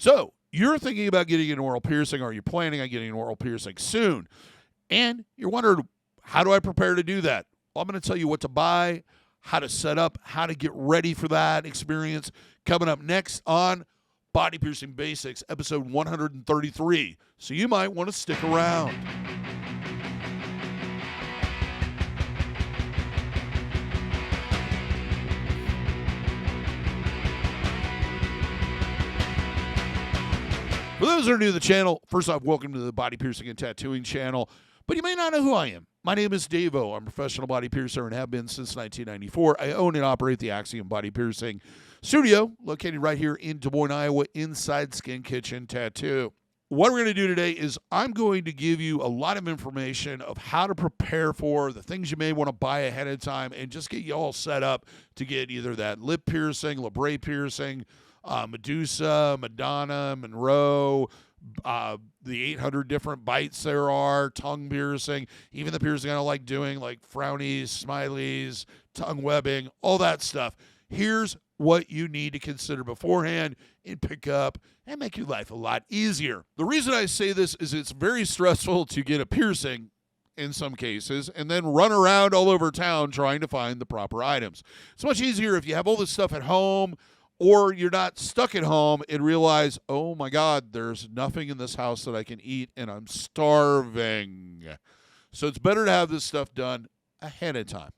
So you're thinking about getting an oral piercing, or you're planning on getting an oral piercing soon, and you're wondering, how do I prepare to do that? Well, I'm going to tell you what to buy, how to set up, how to get ready for that experience coming up next on Body Piercing Basics, episode 133. So you might want to stick around. For those who are new to the channel, first off, welcome to the Body Piercing and Tattooing channel. But you may not know who I am. My name is DaVo. I'm a professional body piercer and have been since 1994. I own and operate the Axiom Body Piercing Studio, located right here in Des Moines, Iowa, inside Skin Kitchen Tattoo. What we're going to do today is I'm going to give you a lot of information of how to prepare for the things you may want to buy ahead of time and just get you all set up to get either that lip piercing, labret piercing, Medusa, Madonna, Monroe, the 800 different bites there are, tongue piercing, even the piercing I don't like doing, like frownies, smileys, tongue webbing, all that stuff. Here's what you need to consider beforehand and pick up and make your life a lot easier. The reason I say this is it's very stressful to get a piercing in some cases and then run around all over town trying to find the proper items. It's much easier if you have all this stuff at home, or you're not stuck at home and realize, oh my God, there's nothing in this house that I can eat and I'm starving. So it's better to have this stuff done ahead of time.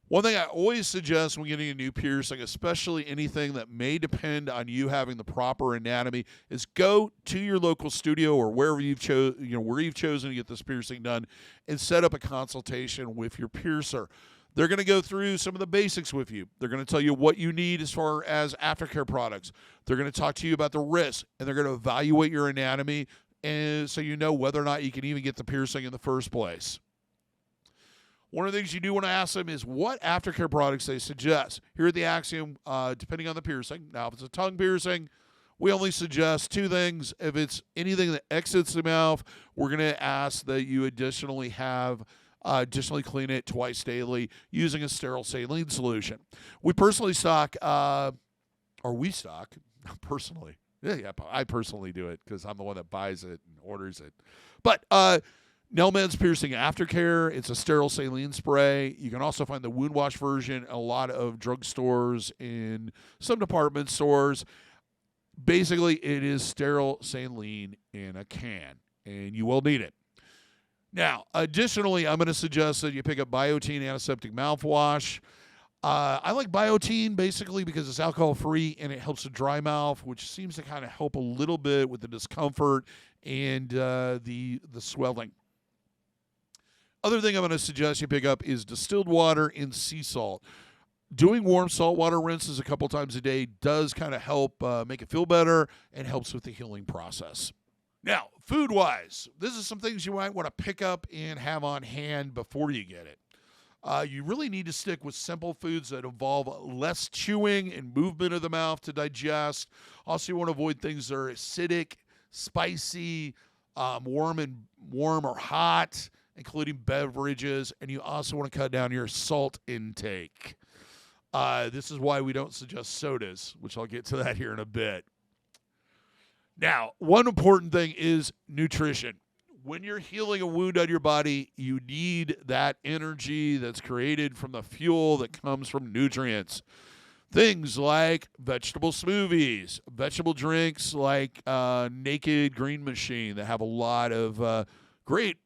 One thing I always suggest when getting a new piercing, especially anything that may depend on you having the proper anatomy, is go to your local studio or wherever you've chosen to get this piercing done and set up a consultation with your piercer. They're going to go through some of the basics with you. They're going to tell you what you need as far as aftercare products. They're going to talk to you about the risks, and they're going to evaluate your anatomy and so you know whether or not you can even get the piercing in the first place. One of the things you do want to ask them is what aftercare products they suggest. Here at the Axiom, depending on the piercing. Now, if it's a tongue piercing, we only suggest two things. If it's anything that exits the mouth, we're going to ask that you additionally clean it twice daily using a sterile saline solution. We personally stock, I personally do it because I'm the one that buys it and orders it. But Neilmed Piercing Aftercare, it's a sterile saline spray. You can also find the Wound Wash version in a lot of drugstores, in some department stores. Basically, it is sterile saline in a can, and you will need it. Now, additionally, I'm going to suggest that you pick up Biotene Antiseptic Mouthwash. I like Biotene basically because it's alcohol-free and it helps with dry mouth, which seems to kind of help a little bit with the discomfort and the swelling. Other thing I'm going to suggest you pick up is distilled water and sea salt. Doing warm saltwater rinses a couple times a day does kind of help make it feel better and helps with the healing process. Now, food-wise, this is some things you might want to pick up and have on hand before you get it. You really need to stick with simple foods that involve less chewing and movement of the mouth to digest. Also, you want to avoid things that are acidic, spicy, warm or hot, including beverages. And you also want to cut down your salt intake. This is why we don't suggest sodas, which I'll get to that here in a bit. Now, one important thing is nutrition. When you're healing a wound on your body, you need that energy that's created from the fuel that comes from nutrients. Things like vegetable smoothies, vegetable drinks like Naked Green Machine that have a lot of great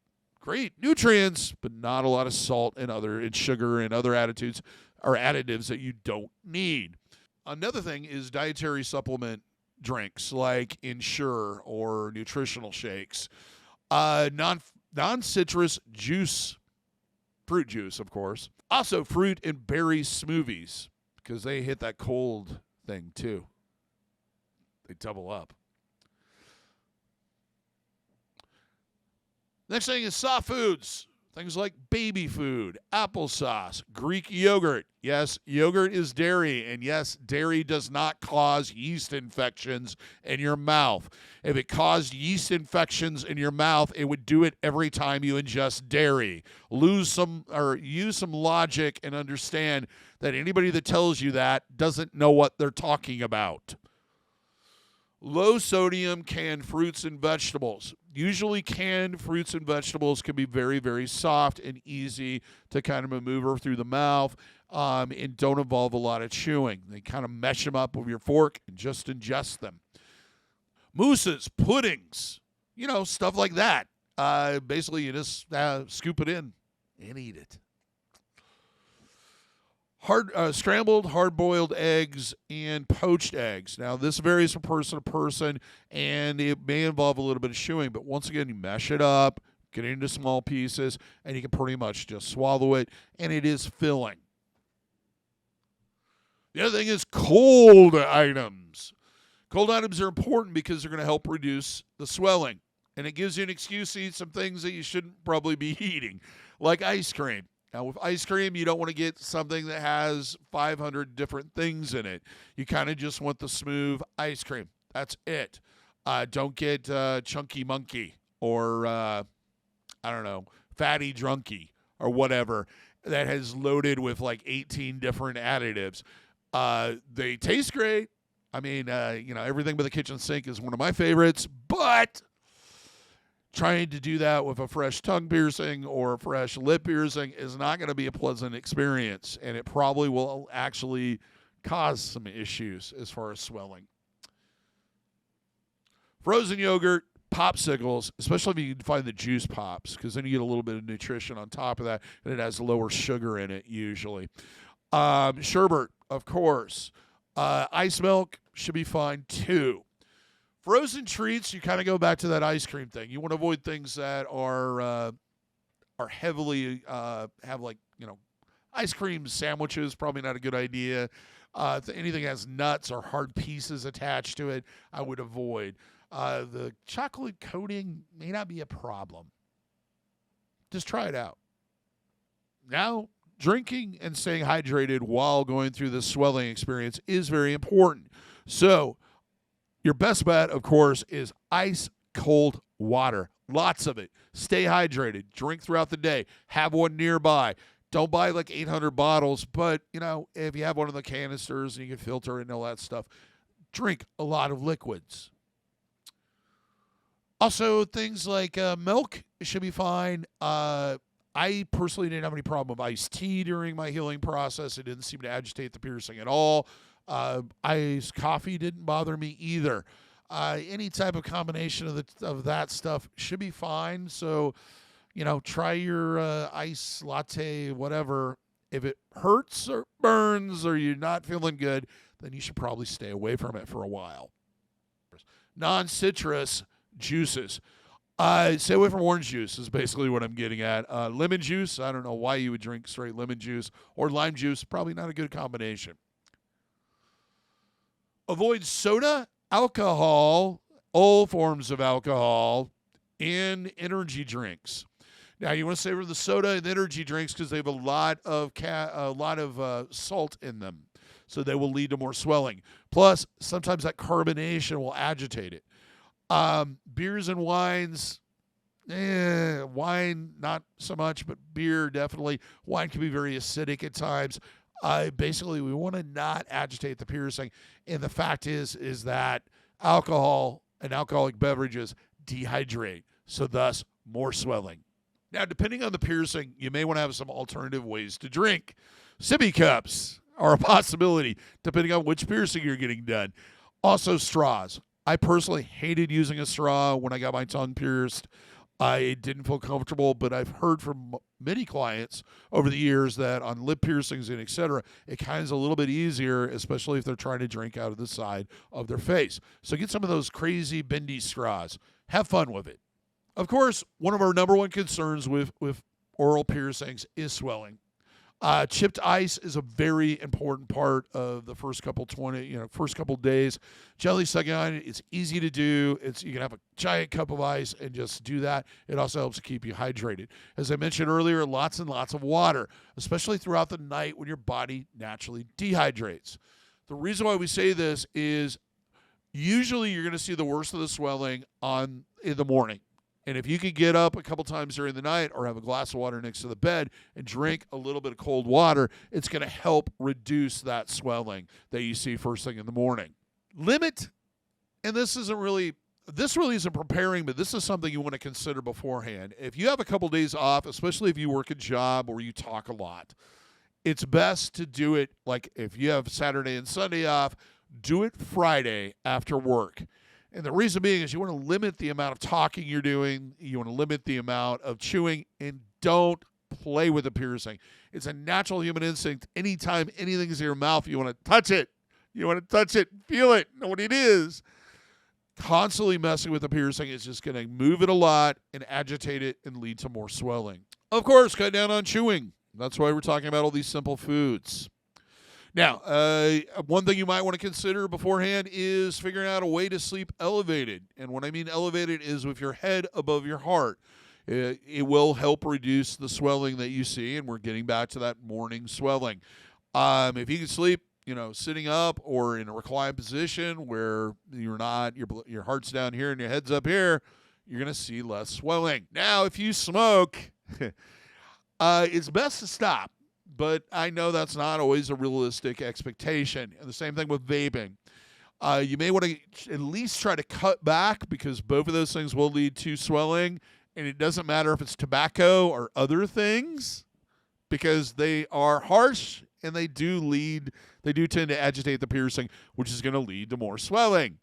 nutrients, but not a lot of salt and sugar and other additives that you don't need. Another thing is dietary supplement drinks like Ensure or nutritional shakes. Non-citrus juice, fruit juice, of course. Also, fruit and berry smoothies because they hit that cold thing too. They double up. Next thing is soft foods. Things like baby food, applesauce, Greek yogurt. Yes, yogurt is dairy, and yes, dairy does not cause yeast infections in your mouth. If it caused yeast infections in your mouth, it would do it every time you ingest dairy. Use some logic and understand that anybody that tells you that doesn't know what they're talking about. Low sodium canned fruits and vegetables. Usually canned fruits and vegetables can be very, very soft and easy to kind of maneuver through the mouth and don't involve a lot of chewing. They kind of mesh them up with your fork and just ingest them. Mousses, puddings, stuff like that. Basically, you just scoop it in and eat it. Scrambled hard-boiled eggs and poached eggs. Now, this varies from person to person, and it may involve a little bit of chewing, but once again, you mash it up, get it into small pieces, and you can pretty much just swallow it, and it is filling. The other thing is cold items. Cold items are important because they're going to help reduce the swelling, and it gives you an excuse to eat some things that you shouldn't probably be eating, like ice cream. Now, with ice cream, you don't want to get something that has 500 different things in it. You kind of just want the smooth ice cream. That's it. Don't get Chunky Monkey or, Fatty Drunky or whatever that has loaded with like 18 different additives. They taste great. I mean, everything but the kitchen sink is one of my favorites, but trying to do that with a fresh tongue piercing or a fresh lip piercing is not going to be a pleasant experience, and it probably will actually cause some issues as far as swelling. Frozen yogurt, popsicles, especially if you can find the juice pops, because then you get a little bit of nutrition on top of that, and it has lower sugar in it usually. Sherbet, of course. Ice milk should be fine too. Frozen treats, you kind of go back to that ice cream thing. You want to avoid things that are heavily have ice cream sandwiches. Probably not a good idea. If anything has nuts or hard pieces attached to it, I would avoid. The chocolate coating may not be a problem. Just try it out. Now, drinking and staying hydrated while going through the swelling experience is very important. So, your best bet, of course, is ice cold water. Lots of it. Stay hydrated. Drink throughout the day. Have one nearby. Don't buy like 800 bottles, but, if you have one of the canisters and you can filter it and all that stuff, drink a lot of liquids. Also, things like milk should be fine. I personally didn't have any problem with iced tea during my healing process. It didn't seem to agitate the piercing at all. Iced coffee didn't bother me either. Any type of combination of that stuff should be fine. So, try your ice latte, whatever. If it hurts or burns or you're not feeling good, then you should probably stay away from it for a while. Non-citrus juices. Stay away from orange juice is basically what I'm getting at. Lemon juice, I don't know why you would drink straight lemon juice, or lime juice, probably not a good combination. Avoid soda, alcohol, all forms of alcohol, and energy drinks. Now, you want to savor the soda and energy drinks because they have a lot of salt in them, so they will lead to more swelling. Plus, sometimes that carbonation will agitate it. Beers and wines, wine not so much, but beer definitely. Wine can be very acidic at times. Basically, we want to not agitate the piercing, and the fact is that alcohol and alcoholic beverages dehydrate, so thus more swelling. Now, depending on the piercing, you may want to have some alternative ways to drink. Sippy cups are a possibility, depending on which piercing you're getting done. Also, straws. I personally hated using a straw when I got my tongue pierced. I didn't feel comfortable, but I've heard from many clients over the years that on lip piercings and et cetera, it kind of is a little bit easier, especially if they're trying to drink out of the side of their face. So get some of those crazy bendy straws. Have fun with it. Of course, one of our number one concerns with oral piercings is swelling. Chipped ice is a very important part of the first couple days. Jelly sucking on it, it's easy to do. You can have a giant cup of ice and just do that. It also helps keep you hydrated. As I mentioned earlier, lots and lots of water, especially throughout the night when your body naturally dehydrates. The reason why we say this is usually you're going to see the worst of the swelling in the morning. And if you could get up a couple times during the night or have a glass of water next to the bed and drink a little bit of cold water, it's going to help reduce that swelling that you see first thing in the morning. Limit and this really isn't preparing, but this is something you want to consider beforehand. If you have a couple days off, especially if you work a job where you talk a lot, it's best to do it, like if you have Saturday and Sunday off, do it Friday after work. And the reason being is you want to limit the amount of talking you're doing. You want to limit the amount of chewing, and don't play with the piercing. It's a natural human instinct. Anytime anything's in your mouth, you want to touch it. You want to touch it, feel it, know what it is. Constantly messing with the piercing is just going to move it a lot and agitate it and lead to more swelling. Of course, cut down on chewing. That's why we're talking about all these simple foods. Now, one thing you might want to consider beforehand is figuring out a way to sleep elevated. And what I mean elevated is with your head above your heart. It will help reduce the swelling that you see, and we're getting back to that morning swelling. If you can sleep, sitting up or in a reclined position where you're not, your heart's down here and your head's up here, you're going to see less swelling. Now, if you smoke, it's best to stop. But I know that's not always a realistic expectation. And the same thing with vaping. You may want to at least try to cut back, because both of those things will lead to swelling. And it doesn't matter if it's tobacco or other things, because they are harsh and they do tend to agitate the piercing, which is going to lead to more swelling.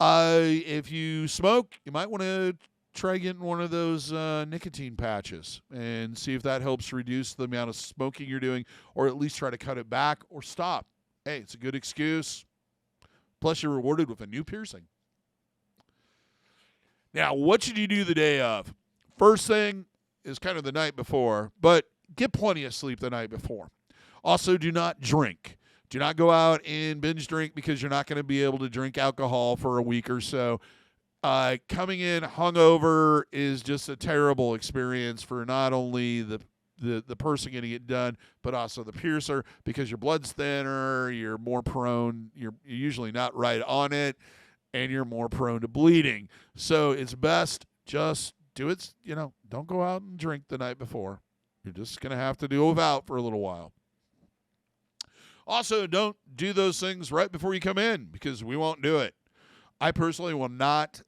If you smoke, you might want to try getting one of those nicotine patches and see if that helps reduce the amount of smoking you're doing, or at least try to cut it back or stop. Hey, it's a good excuse. Plus, you're rewarded with a new piercing. Now, what should you do the day of? First thing is kind of the night before, but get plenty of sleep the night before. Also, do not drink. Do not go out and binge drink, because you're not going to be able to drink alcohol for a week or so. Coming in hungover is just a terrible experience for not only the person getting it done, but also the piercer, because your blood's thinner, you're more prone, you're usually not right on it, and you're more prone to bleeding. So it's best just do it, don't go out and drink the night before. You're just going to have to do without for a little while. Also, don't do those things right before you come in, because we won't do it. I personally will not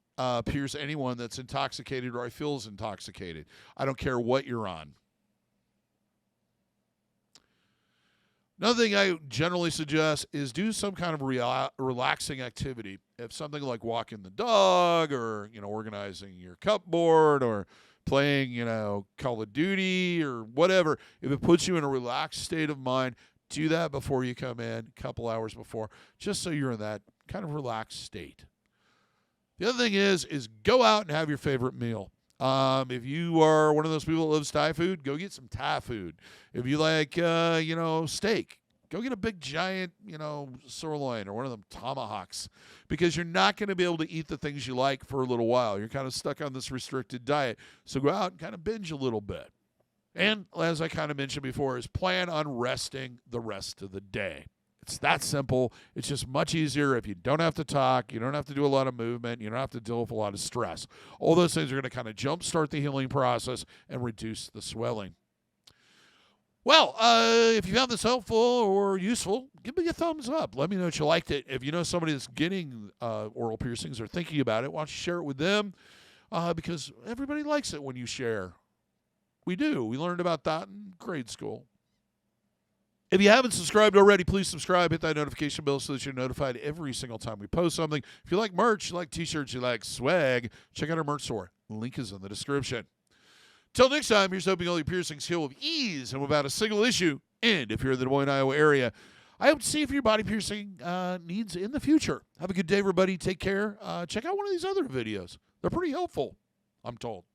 pierce anyone that's intoxicated or I feel is intoxicated. I don't care what you're on. Another thing I generally suggest is do some kind of relaxing activity. If something like walking the dog, or organizing your cupboard, or playing Call of Duty or whatever, if it puts you in a relaxed state of mind, do that before you come in, a couple hours before, just so you're in that kind of relaxed state. The other thing is go out and have your favorite meal. If you are one of those people that loves Thai food, go get some Thai food. If you like, steak, go get a big giant, sirloin or one of them tomahawks, because you're not going to be able to eat the things you like for a little while. You're kind of stuck on this restricted diet. So go out and kind of binge a little bit. And as I kind of mentioned before, is plan on resting the rest of the day. It's that simple. It's just much easier if you don't have to talk, you don't have to do a lot of movement, you don't have to deal with a lot of stress. All those things are going to kind of jumpstart the healing process and reduce the swelling. Well, if you found this helpful or useful, give me a thumbs up. Let me know that you liked it. If you know somebody that's getting oral piercings or thinking about it, why don't you share it with them? Because everybody likes it when you share. We do. We learned about that in grade school. If you haven't subscribed already, please subscribe. Hit that notification bell so that you're notified every single time we post something. If you like merch, you like t-shirts, you like swag, check out our merch store. The link is in the description. Till next time, here's hoping all your piercings heal with ease and without a single issue. And if you're in the Des Moines, Iowa area, I hope to see you for your body piercing needs in the future. Have a good day, everybody. Take care. Check out one of these other videos. They're pretty helpful, I'm told.